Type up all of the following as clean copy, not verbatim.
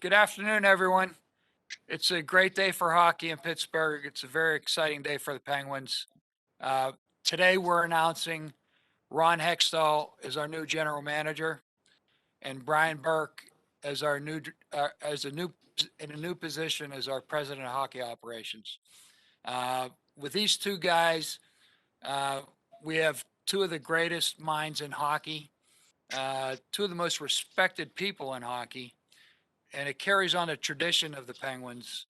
Good afternoon, everyone. It's a great day for hockey in Pittsburgh. It's a very exciting day for the Penguins. Uh, Today, we're announcing Ron Hextall as our new general manager and Brian Burke as our new as a new in a new position as our president of hockey operations. With these two guys, uh, we have two of the greatest minds in hockey, two of the most respected people in hockey, and it carries on a tradition of the Penguins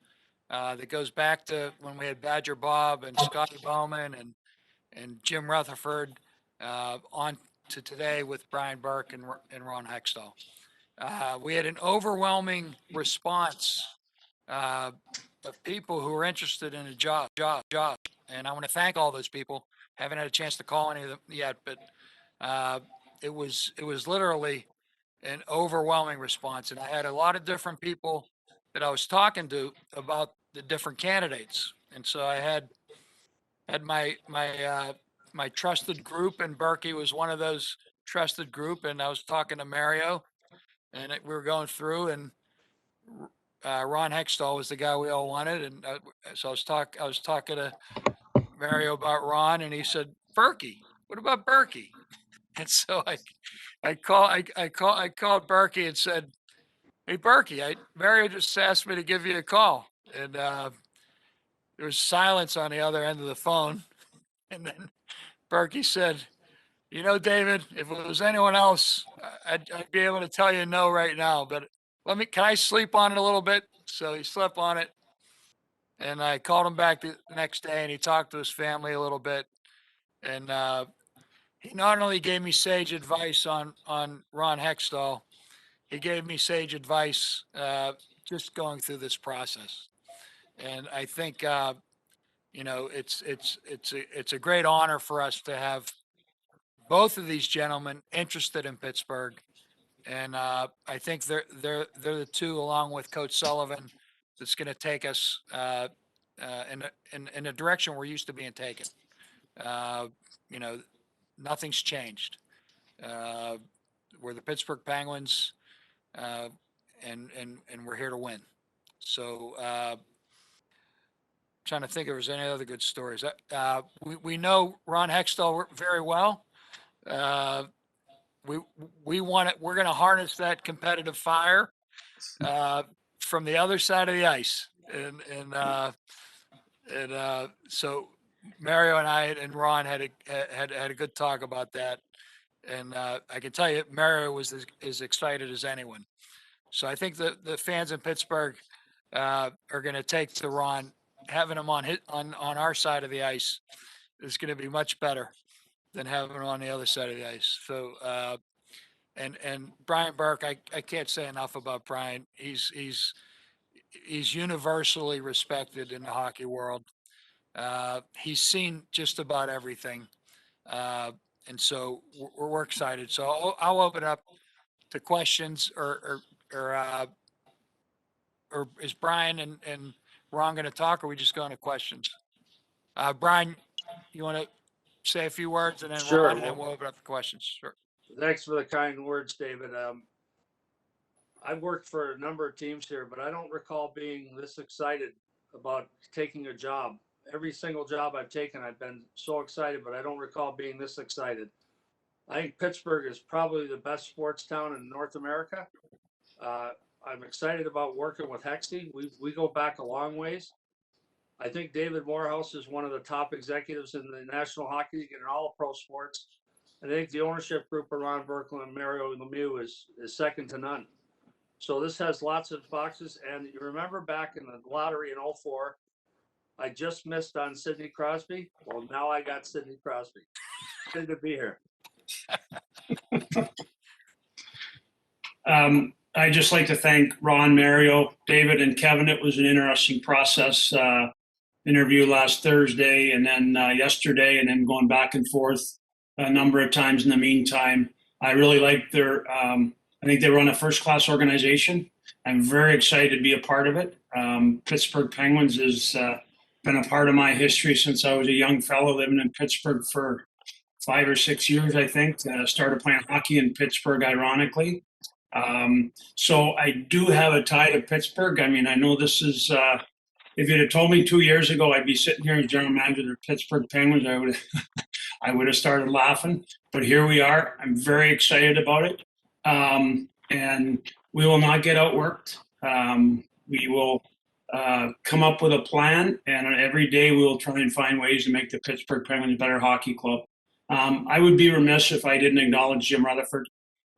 that goes back to when we had Badger Bob and Scotty Bowman and Jim Rutherford, on to today with Brian Burke and Ron Hextall. We had an overwhelming response uh, of people who were interested in a job, and I want to thank all those people. Haven't had a chance to call any of them yet, but uh, it was literally an overwhelming response, and I had a lot of different people that I was talking to about the different candidates, and so I had my trusted group, and Berkey was one of those trusted group, and I was talking to Mario, and we were going through, and Ron Hextall was the guy we all wanted, and so I was talking to Mario about Ron, and he said, Berkey, what about Berkey? And so I called Berkey and said, hey Berkey, Mario just asked me to give you a call, and there was silence on the other end of the phone, and then Berkey said, "You know, David, if it was anyone else, I'd be able to tell you no right now, but can I sleep on it a little bit?" So he slept on it, and I called him back the next day, and he talked to his family a little bit, and he not only gave me sage advice on Ron Hextall, he gave me sage advice just going through this process. And I think it's a great honor for us to have both of these gentlemen interested in Pittsburgh, and I think they're the two, along with Coach Sullivan, that's going to take us in a direction we're used to being taken. Uh, you know, Nothing's changed. Uh, we're the Pittsburgh Penguins, uh, and we're here to win. So, trying to think if there's any other good stories. We know Ron Hextall very well. Uh, we we want it. We're going to harness that competitive fire uh, from the other side of the ice, and so Mario and I and Ron had a good talk about that, and I can tell you Mario was as excited as anyone. So I think the fans in Pittsburgh are going to take to Ron. Having him on our side of the ice is going to be much better than having him on the other side of the ice. So and Brian Burke, I can't say enough about Brian. He's universally respected in the hockey world. He's seen just about everything, uh, and so we're excited. So I'll open up to questions, or is Brian and Ron going to talk, or are we just going to questions? Brian, you want to say a few words, and then Sure. Ron, and then we'll open up for questions. Sure. Thanks for the kind words, David. I've worked for a number of teams here, but I don't recall being this excited about taking a job. Every single job I've taken, I've been so excited, but I don't recall being this excited. I think Pittsburgh is probably the best sports town in North America. Uh, I'm excited about working with Hexty. We go back a long ways. I think David Morehouse is one of the top executives in the National Hockey League and in all pro sports. I think the ownership group around Berkeley and Mario Lemieux is second to none. So this has lots of boxes. And you remember back in the lottery in '04, I just missed on Sidney Crosby. Well, now I got Sidney Crosby. Good to be here. I'd just like to thank Ron, Mario, David, and Kevin. It was an interesting process. Interview last Thursday, and then yesterday, and then going back and forth a number of times in the meantime. I really like their, I think they run a first-class organization. I'm very excited to be a part of it. Pittsburgh Penguins has been a part of my history since I was a young fellow living in Pittsburgh for 5 or 6 years, I think. Started playing hockey in Pittsburgh, ironically. So I do have a tie to Pittsburgh. I mean, I know this is, if you'd have told me 2 years ago I'd be sitting here as general manager of the Pittsburgh Penguins, I would have started laughing. But here we are. I'm very excited about it. And we will not get outworked. We will come up with a plan, and every day we will try and find ways to make the Pittsburgh Penguins a better hockey club. I would be remiss if I didn't acknowledge Jim Rutherford.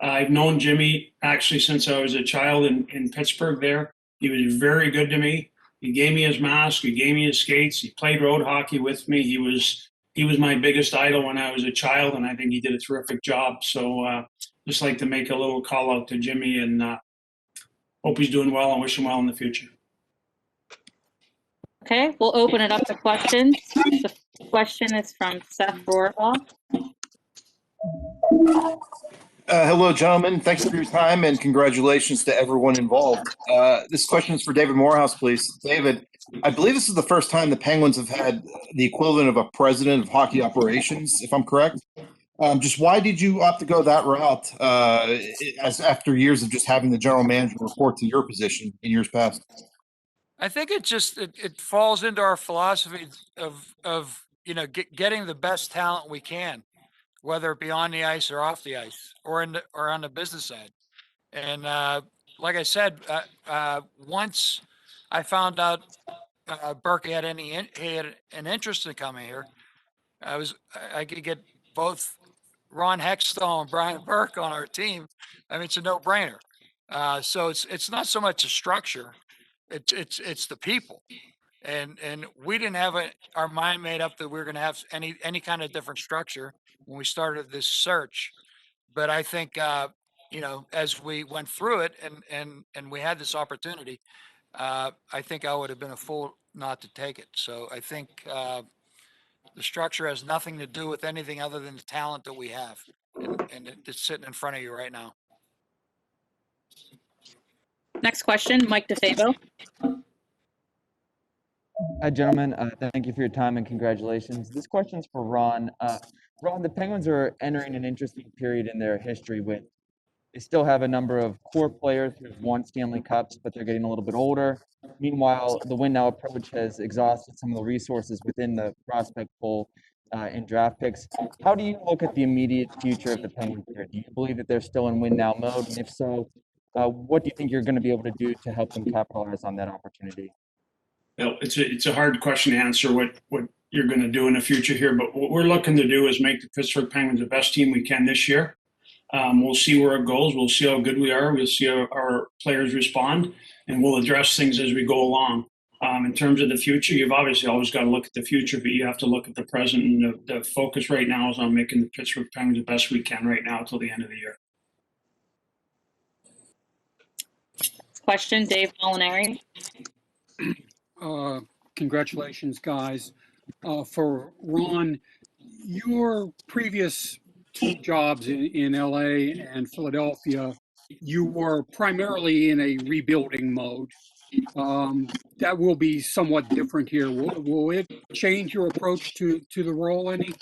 I've known Jimmy actually since I was a child in Pittsburgh there. He was very good to me. He gave me his mask. He gave me his skates. He played road hockey with me. He was my biggest idol when I was a child, and I think he did a terrific job. So just like to make a little call out to Jimmy, and hope he's doing well and wish him well in the future. Okay, we'll open it up to questions. The question is from Seth Rohrbaugh. Hello, gentlemen. Thanks for your time and congratulations to everyone involved. This question is for David Morehouse, please. David, I believe this is the first time the Penguins have had the equivalent of a president of hockey operations, if I'm correct. Just why did you opt to go that route as after years of just having the general manager report to your position in years past? I think it falls into our philosophy of getting the best talent we can, whether it be on the ice or off the ice or on the business side. And like I said, once I found out Burke had an interest in coming here, I could get both Ron Hextall and Brian Burke on our team. I mean, it's a no-brainer. So it's not so much a structure. It's the people, and we didn't have our mind made up that we were going to have any kind of different structure when we started this search. But I think as we went through it and we had this opportunity, I think I would have been a fool not to take it. So I think the structure has nothing to do with anything other than the talent that we have, and it's sitting in front of you right now. Next question, Mike DeFabo. Hi, gentlemen. Thank you for your time and congratulations. This question is for Ron. Ron, the Penguins are entering an interesting period in their history with they still have a number of core players who've won Stanley Cups, but they're getting a little bit older. Meanwhile, the win now approach has exhausted some of the resources within the prospect pool in draft picks. How do you look at the immediate future of the Penguins here? Do you believe that they're still in win now mode? And if so, what do you think you're going to be able to do to help them capitalize on that opportunity? Well, it's a hard question to answer what you're going to do in the future here, but what we're looking to do is make the Pittsburgh Penguins the best team we can this year. We'll see where it goes. We'll see how good we are. We'll see how our players respond, and we'll address things as we go along. In terms of the future, you've obviously always got to look at the future, but you have to look at the present, and the focus right now is on making the Pittsburgh Penguins the best we can right now until the end of the year. Question, Dave Molinari. Congratulations, guys. For Ron, your previous two jobs in LA and Philadelphia, you were primarily in a rebuilding mode. That will be somewhat different here. Will it change your approach to the role any?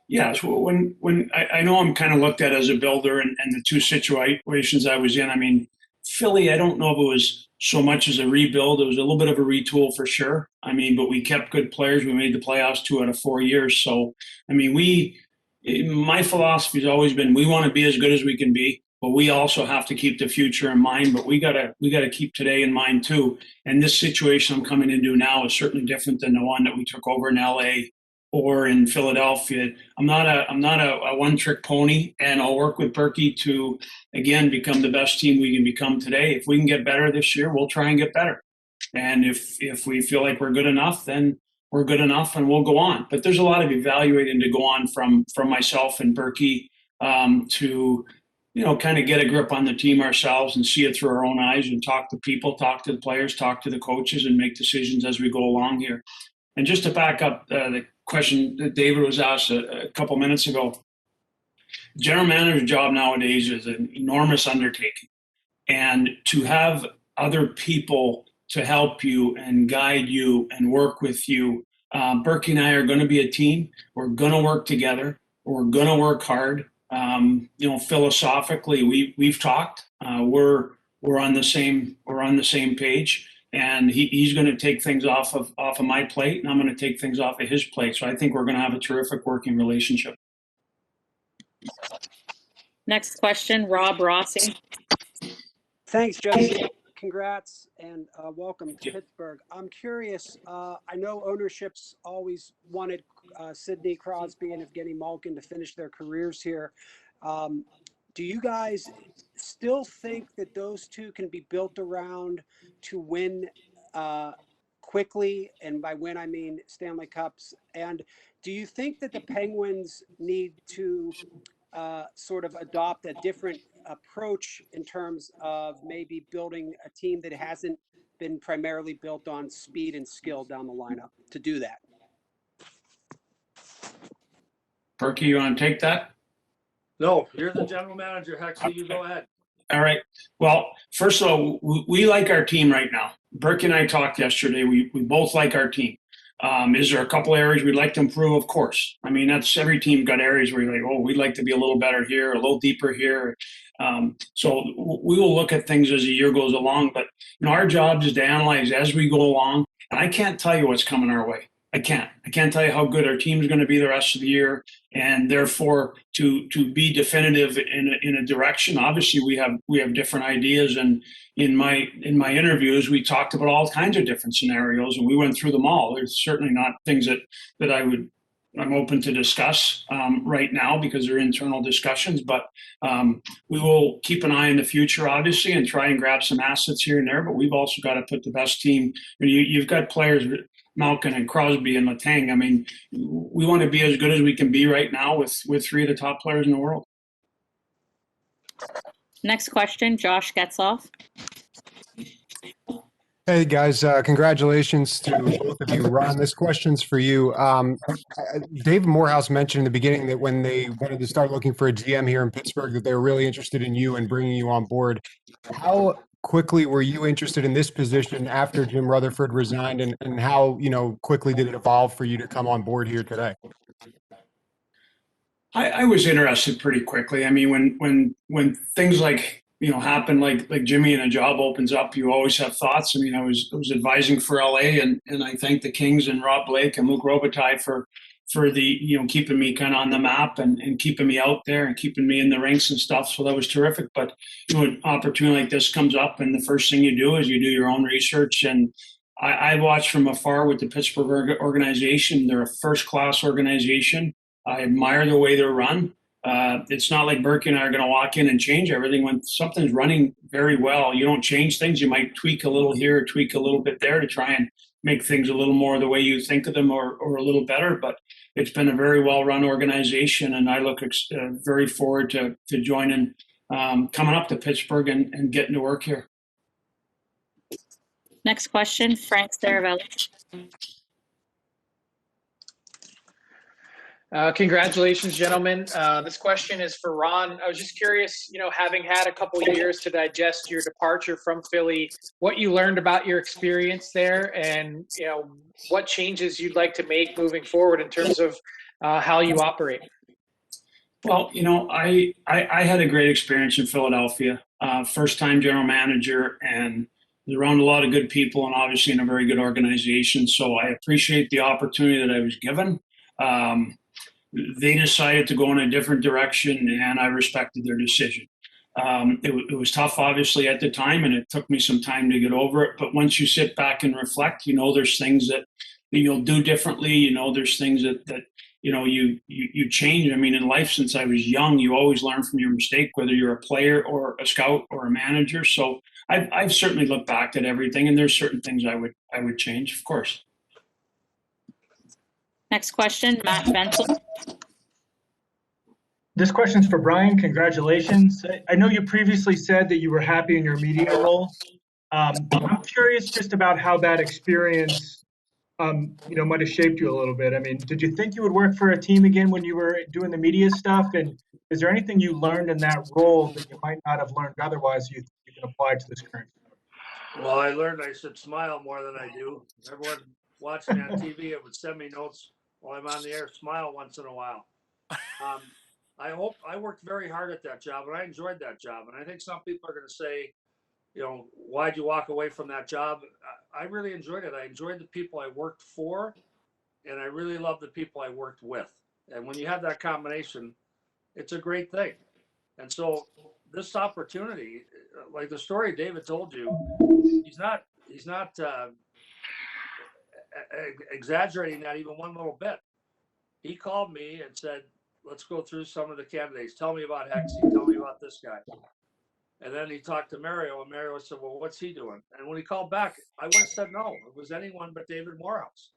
Yeah, so when I know I'm kind of looked at as a builder and the two situations I was in, I mean, Philly, I don't know if it was so much as a rebuild. It was a little bit of a retool for sure. I mean, but we kept good players. We made the playoffs 2 out of 4 years. So, I mean, my philosophy has always been we want to be as good as we can be, but we also have to keep the future in mind. But we gotta keep today in mind too. And this situation I'm coming into now is certainly different than the one that we took over in LA or in Philadelphia. I'm not a one-trick pony, and I'll work with Burke to again become the best team we can become today. If we can get better this year, we'll try and get better. And if we feel like we're good enough, then we're good enough and we'll go on. But there's a lot of evaluating to go on from myself and Burke to kind of get a grip on the team ourselves and see it through our own eyes and talk to people, talk to the players, talk to the coaches, and make decisions as we go along here. And just to back up the question that David was asked a couple minutes ago, general manager's job nowadays is an enormous undertaking. And to have other people to help you and guide you and work with you, Burke and I are going to be a team. We're going to work together. We're going to work hard. philosophically, we've talked. We're on the same page, and he's going to take things off of my plate, and I'm going to take things off of his plate. So I think we're going to have a terrific working relationship. Next question, Rob Rossi. Thanks, Jesse. Congrats and welcome to Pittsburgh. I'm curious. I know ownership's always wanted Sidney Crosby and Evgeny Malkin to finish their careers here. Do you guys still think that those two can be built around to win quickly? And by win, I mean Stanley Cups. And do you think that the Penguins need to sort of adopt a different approach in terms of maybe building a team that hasn't been primarily built on speed and skill down the lineup to do that? Burke, you want to take that? No, you're the general manager, Hextall. You go ahead. All right. Well, first of all, we like our team right now. Burke and I talked yesterday. We both like our team. Is there a couple areas we'd like to improve? Of course. I mean, that's every team got areas where you're like, oh, we'd like to be a little better here, a little deeper here. So we will look at things as the year goes along. But our job is to analyze as we go along. And I can't tell you what's coming our way. I can't tell you how good our team is going to be the rest of the year, and therefore to be definitive in a direction. Obviously, we have different ideas, and in my interviews, we talked about all kinds of different scenarios, and we went through them all. There's certainly not things that I'm open to discuss right now because they're internal discussions, but we will keep an eye in the future, obviously, and try and grab some assets here and there. But we've also got to put the best team. You've got players, Malkin and Crosby and Letang. I mean, we want to be as good as we can be right now with three of the top players in the world. Next question, Josh Getzloff. Hey guys, congratulations to both of you. Ron, this question's for you. David Morehouse mentioned in the beginning that when they wanted to start looking for a GM here in Pittsburgh, that they were really interested in you and bringing you on board. How quickly were you interested in this position after Jim Rutherford resigned, and how quickly did it evolve for you to come on board here today? I was interested pretty quickly. I mean, when things like happen, like Jimmy and a job opens up, you always have thoughts. I mean, I was advising for LA, and I thank the Kings and Rob Blake and Luke Robitaille for the keeping me kind of on the map and keeping me out there and keeping me in the ranks and stuff. So that was terrific. But an opportunity like this comes up, and the first thing you do is you do your own research. And I watched from afar with the Pittsburgh organization. They're a first-class organization. I admire the way they're run. It's not like Burke and I are going to walk in and change everything. When something's running very well, you don't change things. You might tweak a little here, tweak a little bit there to try and make things a little more the way you think of them or a little better. But it's been a very well-run organization, and I look very forward to joining, coming up to Pittsburgh and getting to work here. Next question, Frank Saravelli. Congratulations, gentlemen. This question is for Ron. I was just curious, having had a couple of years to digest your departure from Philly, what you learned about your experience there, and what changes you'd like to make moving forward in terms of how you operate. Well, I had a great experience in Philadelphia. First-time general manager, and was around a lot of good people, and obviously in a very good organization. So I appreciate the opportunity that I was given. They decided to go in a different direction, and I respected their decision. It was tough, obviously, at the time, and it took me some time to get over it. But once you sit back and reflect, there's things that you'll do differently. There's things that you change. I mean, in life, since I was young, you always learn from your mistake, whether you're a player or a scout or a manager. So I've certainly looked back at everything, and there's certain things I would change, of course. Next question, Matt Bensel. This question's for Brian. Congratulations. I know you previously said that you were happy in your media role. I'm curious just about how that experience, might have shaped you a little bit. I mean, did you think you would work for a team again when you were doing the media stuff? And is there anything you learned in that role that you might not have learned otherwise you can apply to this current? Well, I learned I should smile more than I do. Everyone watching me on TV, it would send me notes while I'm on the air, smile once in a while. I worked very hard at that job and I enjoyed that job. And I think some people are going to say, you know, why'd you walk away from that job? I really enjoyed it. I enjoyed the people I worked for, and I really loved the people I worked with. And when you have that combination, it's a great thing. And so this opportunity, like the story David told you, he's not exaggerating that even one little bit. He called me and said, let's go through some of the candidates. Tell me about Hexie. Tell me about this guy. And then he talked to Mario, and Mario said, well, what's he doing? And when he called back, I would have said no. It was anyone but David Morehouse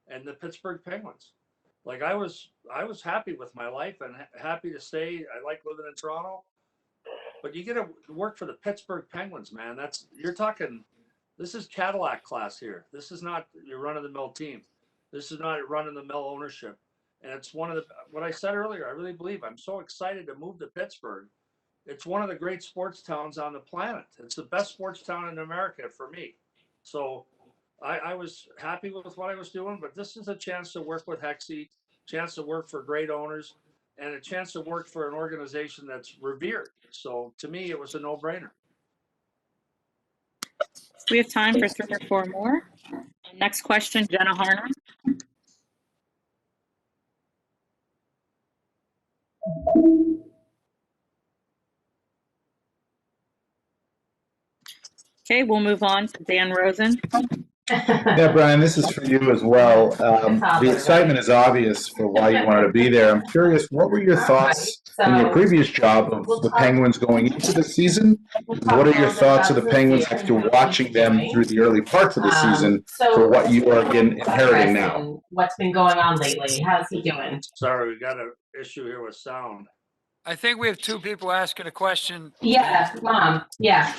and the Pittsburgh Penguins. Like I was happy with my life and happy to stay. I like living in Toronto. But you get to work for the Pittsburgh Penguins, man. You're talking, this is Cadillac class here. This is not your run-of-the-mill team. This is not run-of-the-mill ownership. And it's what I said earlier, I really believe I'm so excited to move to Pittsburgh. It's one of the great sports towns on the planet. It's the best sports town in America for me. So I was happy with what I was doing, but this is a chance to work with Hexie, chance to work for great owners, and a chance to work for an organization that's revered. So to me, it was a no-brainer. We have time for 3 or 4 more. Next question, Jenna Harner. Okay, we'll move on to Dan Rosen. Yeah, Brian, this is for you as well. The excitement is obvious for why you wanted to be there. I'm curious, what were your thoughts in your previous job of the Penguins going into the season? What are your thoughts of the Penguins after watching them through the early parts of the season for what you are again inheriting now? What's been going on lately? How's he doing? Sorry, we got an issue here with sound. I think we have 2 people asking a question. Yeah, Mom. Yeah.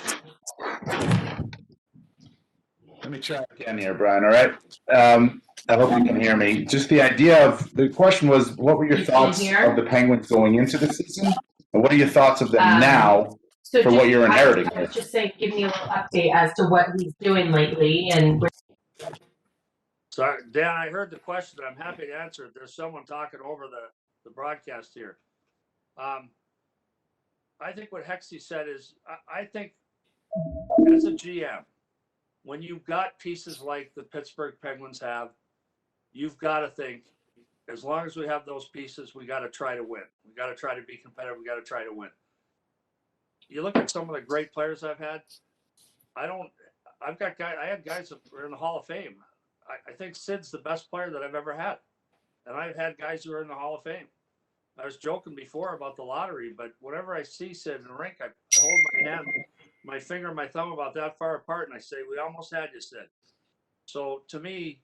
Let me try again here, Brian, all right? I hope you can hear me. Just the question was, what were your thoughts of the Penguins going into the season? And what are your thoughts of them now for what you're inheriting? I was just saying, give me a little update as to what he's doing lately. And Sorry, Dan, I heard the question. I'm happy to answer it. There's someone talking over the broadcast here. I think what Hexie said is, I think as a GM, when you've got pieces like the Pittsburgh Penguins have, you've got to think, as long as we have those pieces, we got to try to win. We got to try to be competitive. We got to try to win. You look at some of the great players I've had. I had guys that were in the Hall of Fame. I think Sid's the best player that I've ever had. And I've had guys who are in the Hall of Fame. I was joking before about the lottery, but whenever I see Sid in the rink, I hold my hand, my finger and my thumb about that far apart, and I say, we almost had you, Sid. So to me,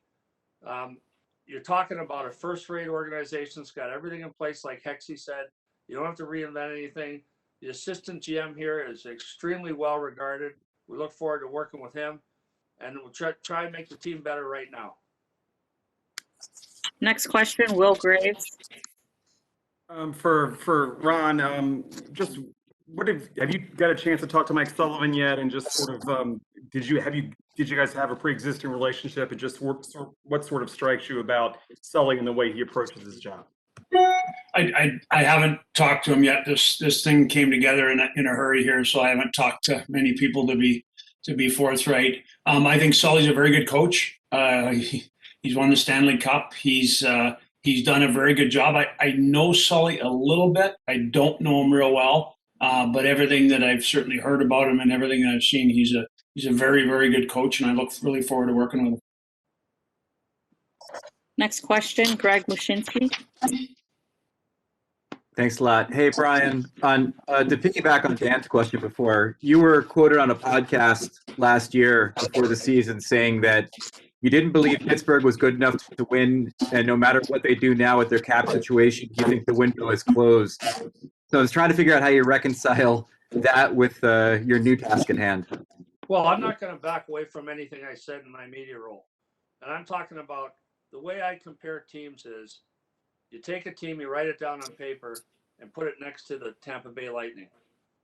you're talking about a first-rate organization that's got everything in place, like Hexie said. You don't have to reinvent anything. The assistant GM here is extremely well regarded. We look forward to working with him, and we'll try and make the team better right now. Next question, Will Graves. For Ron, just have you got a chance to talk to Mike Sullivan yet? And just sort of did you guys have a pre-existing relationship? And just what sort of strikes you about Sully and the way he approaches his job? I haven't talked to him yet. This thing came together in a hurry here, so I haven't talked to many people to be forthright. I think Sully's a very good coach. He's won the Stanley Cup. He's done a very good job. I know Sully a little bit. I don't know him real well, but everything that I've certainly heard about him and everything that I've seen, he's a very, very good coach, and I look really forward to working with him. Next question, Greg Wyshynski. Thanks a lot. Hey, Brian, to piggyback on Dan's question before, you were quoted on a podcast last year before the season saying that you didn't believe Pittsburgh was good enough to win, and no matter what they do now with their cap situation, you think the window is closed. So I was trying to figure out how you reconcile that with your new task at hand. Well, I'm not going to back away from anything I said in my media role. And I'm talking about the way I compare teams is you take a team, you write it down on paper, and put it next to the Tampa Bay Lightning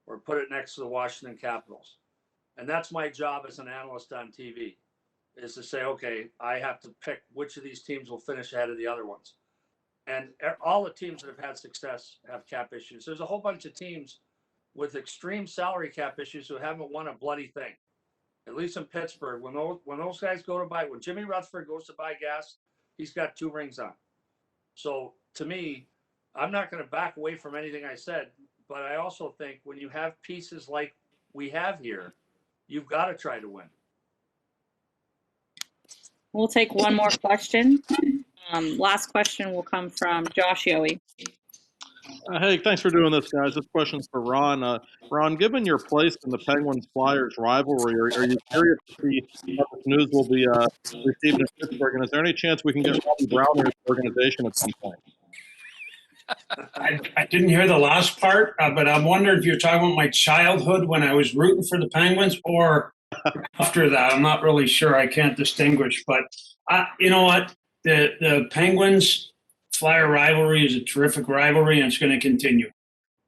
or put it next to the Washington Capitals. And that's my job as an analyst on TV, is to say, okay, I have to pick which of these teams will finish ahead of the other ones. And all the teams that have had success have cap issues. There's a whole bunch of teams with extreme salary cap issues who haven't won a bloody thing. At least in Pittsburgh, when those guys go to buy, when Jimmy Rutherford goes to buy gas, he's got 2 rings on. So to me, I'm not going to back away from anything I said, but I also think when you have pieces like we have here, you've got to try to win. We'll take one more question. Last question will come from Josh Yohe. Hey, thanks for doing this, guys. This question's for Ron. Ron, given your place in the Penguins-Flyers rivalry, are you curious to see how this news will be received in Pittsburgh? And is there any chance we can get Robbie Brown in the organization at some point? I didn't hear the last part, but I'm wondering if you're talking about my childhood when I was rooting for the Penguins or after that. I'm not really sure. I can't distinguish. But you know what? The Penguins-Flyer rivalry is a terrific rivalry, and it's going to continue.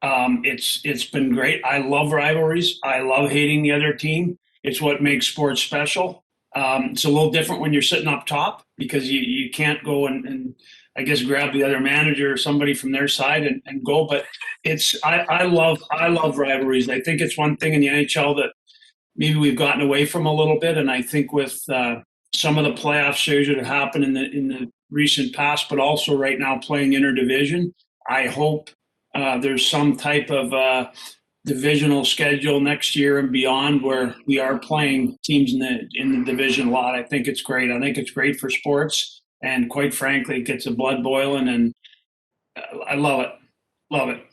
It's been great. I love rivalries. I love hating the other team. It's what makes sports special. It's a little different when you're sitting up top because you can't go and I guess grab the other manager or somebody from their side and go. But I love rivalries. I think it's one thing in the NHL that maybe we've gotten away from a little bit. And I think with some of the playoff series that have happened in the recent past, but also right now playing interdivision, I hope there's some type of divisional schedule next year and beyond where we are playing teams in the division a lot. I think it's great. I think it's great for sports. And quite frankly, it gets the blood boiling, and I love it. Love it.